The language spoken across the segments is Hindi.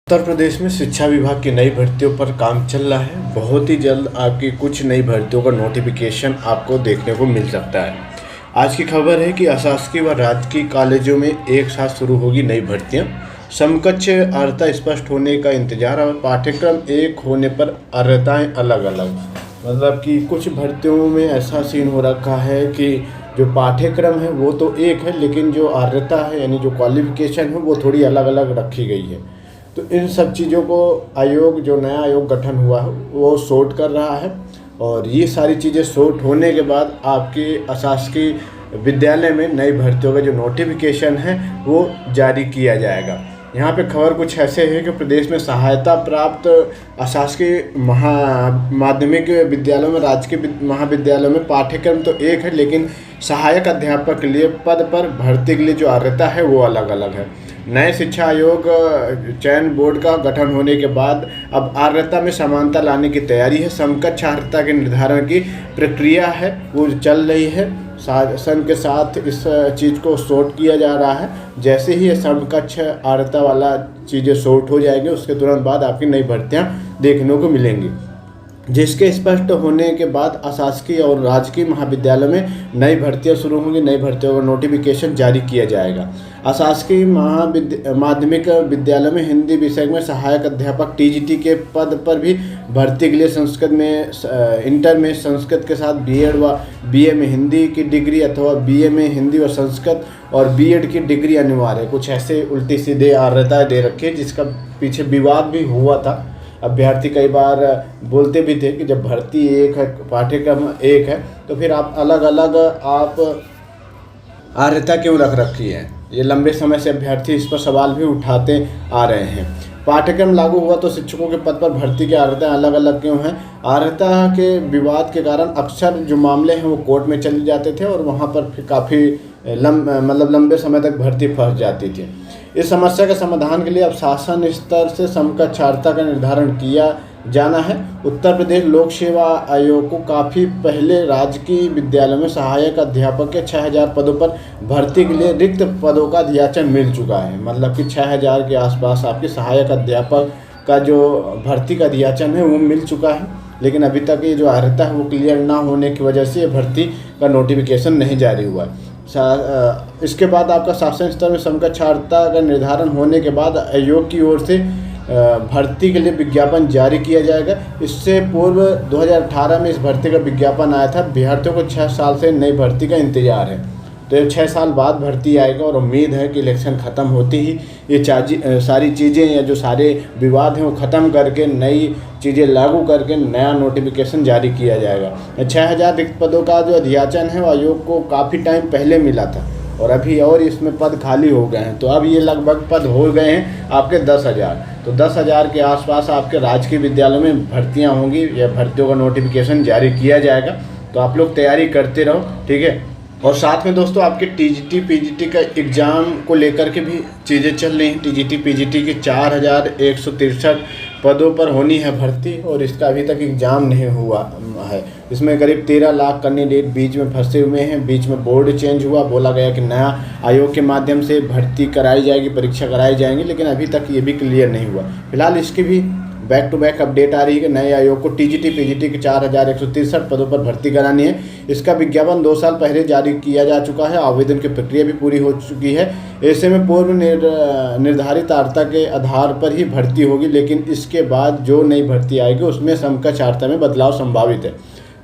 उत्तर प्रदेश में शिक्षा विभाग की नई भर्तियों पर काम चल रहा है। बहुत ही जल्द आपकी कुछ नई भर्तियों का नोटिफिकेशन आपको देखने को मिल सकता है। आज की खबर है कि अशासकीय व राजकीय कॉलेजों में एक साथ शुरू होगी नई भर्तियां। समकक्ष अर्हता स्पष्ट होने का इंतजार और पाठ्यक्रम एक होने पर अर्हताएं अलग अलग। मतलब कि कुछ भर्तियों में ऐसा सीन हो रखा है कि जो पाठ्यक्रम है वो तो एक है, लेकिन जो अर्हता है यानी जो क्वालिफिकेशन है वो थोड़ी अलग अलग रखी गई है। तो इन सब चीज़ों को आयोग, जो नया आयोग गठन हुआ है, वो सॉर्ट कर रहा है और ये सारी चीज़ें सॉर्ट होने के बाद आपके अशासकीय विद्यालय में नई भर्तियों का जो नोटिफिकेशन है वो जारी किया जाएगा। यहाँ पे खबर कुछ ऐसे है कि प्रदेश में सहायता प्राप्त अशासकीय माध्यमिक विद्यालयों में, राजकीय महाविद्यालयों में पाठ्यक्रम तो एक है, लेकिन सहायक अध्यापक के लिए पद पर भर्ती के लिए जो अर्हता है वो अलग अलग है। नए शिक्षा आयोग चयन बोर्ड का गठन होने के बाद अब अर्हता में समानता लाने की तैयारी है। समकक्ष अर्हता के निर्धारण की प्रक्रिया है वो चल रही है। शासन के साथ इस चीज़ को सॉर्ट किया जा रहा है। जैसे ही ये समकक्ष अर्हता वाला चीज़ें सॉर्ट हो जाएंगे उसके तुरंत बाद आपकी नई भर्तियां देखने को मिलेंगी, जिसके स्पष्ट होने के बाद अशासकीय और राजकीय महाविद्यालयों में नई भर्तियां शुरू होंगी। नई भर्तियों का नोटिफिकेशन जारी किया जाएगा। अशासकीय माध्यमिक विद्यालय में हिंदी विषय में सहायक अध्यापक टीजीटी के पद पर भी भर्ती के लिए संस्कृत में इंटर में संस्कृत के साथ बीएड व बीए में हिंदी की डिग्री अथवा बीए में हिंदी व संस्कृत और बीएड की डिग्री अनिवार्य है। कुछ ऐसे उल्टी सीधे अर्हताएं दे रखी है, जिसका पीछे विवाद भी हुआ था। अभ्यर्थी कई बार बोलते भी थे कि जब भर्ती एक है, पाठ्यक्रम एक है, तो फिर आप अलग अलग आप अर्हता क्यों रख रखी है। ये लंबे समय से अभ्यर्थी इस पर सवाल भी उठाते आ रहे हैं। पाठ्यक्रम लागू हुआ तो शिक्षकों के पद पर भर्ती की अर्हता अलग अलग क्यों हैं। अर्हता के विवाद के कारण अक्सर जो मामले हैं वो कोर्ट में चले जाते थे और वहाँ पर फिर काफ़ी लंबे समय तक भर्ती फंस जाती थी। इस समस्या के समाधान के लिए अब शासन स्तर से समकक्ष अर्हता का निर्धारण किया जाना है। उत्तर प्रदेश लोक सेवा आयोग को काफ़ी पहले राजकीय विद्यालयों में सहायक अध्यापक के 6000 पदों पर भर्ती के लिए रिक्त पदों का अधियाचन मिल चुका है। मतलब कि 6000 के आसपास आपके सहायक अध्यापक का जो भर्ती का अधियाचन है वो मिल चुका है, लेकिन अभी तक ये जो अर्हता है वो क्लियर ना होने की वजह से भर्ती का नोटिफिकेशन नहीं जारी हुआ है। इसके बाद आपका शासन स्तर में समकक्ष अर्हता का निर्धारण होने के बाद आयोग की ओर से भर्ती के लिए विज्ञापन जारी किया जाएगा। इससे पूर्व 2018 में इस भर्ती का विज्ञापन आया था। अभ्यर्थियों को 6 साल से नई भर्ती का इंतजार है, तो 6 साल बाद भर्ती आएगा और उम्मीद है कि इलेक्शन ख़त्म होती ही ये सारी चीज़ें या जो सारे विवाद हैं वो ख़त्म करके नई चीज़ें लागू करके नया नोटिफिकेशन जारी किया जाएगा। 6000 रिक्त पदों का जो अधियाचन है वो आयोग को काफ़ी टाइम पहले मिला था और अभी और इसमें पद खाली हो गए हैं, तो अब ये लगभग पद हो गए हैं आपके 10,000। तो 10,000 के आसपास आपके राजकीय विद्यालयों में भर्तियां होंगी या भर्तियों का नोटिफिकेशन जारी किया जाएगा। तो आप लोग तैयारी करते रहो, ठीक है। और साथ में दोस्तों आपके टीजीटी पीजीटी का एग्ज़ाम को लेकर के भी चीज़ें चल रही हैं। टीजीटी पीजीटी के 4163 पदों पर होनी है भर्ती और इसका अभी तक एग्ज़ाम नहीं हुआ है। इसमें करीब 13 लाख कैंडिडेट बीच में फंसे हुए हैं। बीच में बोर्ड चेंज हुआ, बोला गया कि नया आयोग के माध्यम से भर्ती कराई जाएगी, परीक्षा कराई जाएंगी, लेकिन अभी तक ये भी क्लियर नहीं हुआ। फिलहाल इसकी भी बैक टू बैक अपडेट आ रही है कि नए आयोग को टीजीटी पीजीटी के 4163 पदों पर भर्ती करानी है। इसका विज्ञापन 2 साल पहले जारी किया जा चुका है। आवेदन की प्रक्रिया भी पूरी हो चुकी है। ऐसे में पूर्व निर्धारित अर्हता के आधार पर ही भर्ती होगी, लेकिन इसके बाद जो नई भर्ती आएगी उसमें समकक्ष अर्हता में बदलाव संभावित है।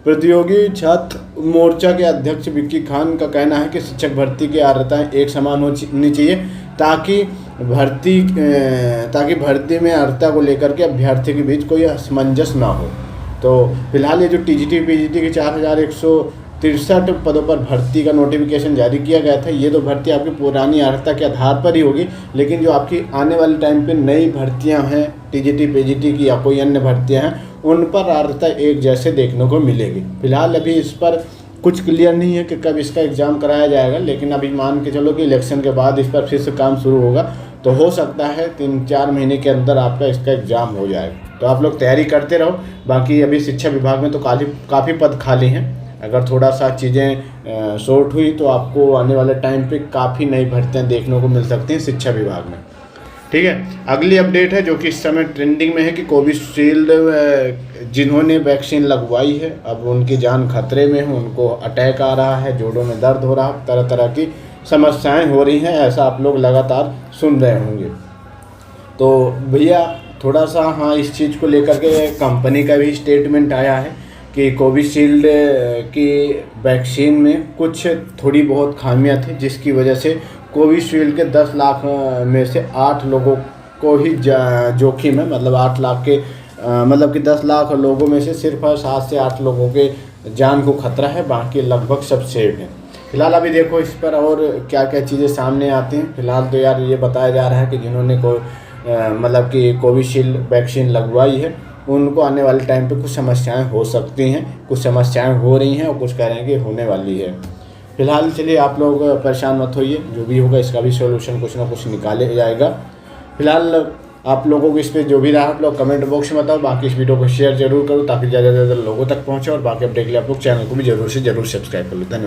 प्रतियोगी छात्र मोर्चा के अध्यक्ष विक्की खान का कहना है कि शिक्षक भर्ती की अर्हताएं एक समान होनी चाहिए ताकि भर्ती में अर्हता को लेकर के अभ्यर्थी के बीच कोई असमंजस ना हो। तो फिलहाल ये जो टीजीटी पीजीटी के 4163 पदों पर भर्ती का नोटिफिकेशन जारी किया गया था, ये तो भर्ती आपकी पुरानी अर्हता के आधार पर ही होगी, लेकिन जो आपकी आने वाले टाइम पे नई भर्तियां हैं टीजीटी पीजीटी की या कोई अन्य भर्तियां हैं, उन पर अर्हता एक जैसे देखने को मिलेगी। फिलहाल अभी इस पर कुछ क्लियर नहीं है कि कब इसका एग्ज़ाम कराया जाएगा, लेकिन अभी मान के चलो कि इलेक्शन के बाद इस पर फिर से काम शुरू होगा, तो हो सकता है 3-4 महीने के अंदर आपका इसका एग्ज़ाम हो जाएगा। तो आप लोग तैयारी करते रहो। बाकी अभी शिक्षा विभाग में तो काफ़ी पद खाली हैं। अगर थोड़ा सा चीज़ें शॉर्ट हुई तो आपको आने वाले टाइम पे काफ़ी नई भर्तियाँ देखने को मिल सकती हैं शिक्षा विभाग में। ठीक है। अगली अपडेट है जो कि इस समय ट्रेंडिंग में है कि कोविशील्ड जिन्होंने वैक्सीन लगवाई है अब उनकी जान खतरे में है, उनको अटैक आ रहा है, जोड़ों में दर्द हो रहा है, तरह तरह की समस्याएं हो रही हैं, ऐसा आप लोग लगातार सुन रहे होंगे। तो भैया थोड़ा सा हाँ इस चीज़ को लेकर के कंपनी का भी स्टेटमेंट आया है कि कोविशील्ड की वैक्सीन में कुछ थोड़ी बहुत खामियां थी जिसकी वजह से कोविशील्ड के 10 लाख में से 8 लोगों को ही जोखिम है। मतलब 8 लाख के मतलब कि 10 लाख लोगों में से सिर्फ 7 से 8 लोगों के जान को खतरा है, बाकी लगभग सब सेफ हैं। फिलहाल अभी देखो इस पर और क्या क्या चीज़ें सामने आती हैं। फिलहाल तो यार ये बताया जा रहा है कि जिन्होंने मतलब कि कोविशील्ड वैक्सीन लगवाई है उनको आने वाले टाइम पे कुछ समस्याएं हो सकती हैं, कुछ समस्याएं हो रही हैं और कुछ कह रहे हैं कि होने वाली है। फिलहाल चलिए आप लोग परेशान मत होइए, जो भी होगा इसका भी सॉल्यूशन कुछ ना कुछ निकाले जाएगा। फिलहाल आप लोगों को इस पर जो भी रहा आप लोग कमेंट बॉक्स में बताओ, बाकी इस वीडियो को शेयर जरूर करो ताकि ज़्यादा से ज़्यादा लोगों तक पहुँचे, और बाकी अपडेट के लिए आप लोग चैनल को भी जरूर से जरूर सब्सक्राइब कर लो। धन्यवाद।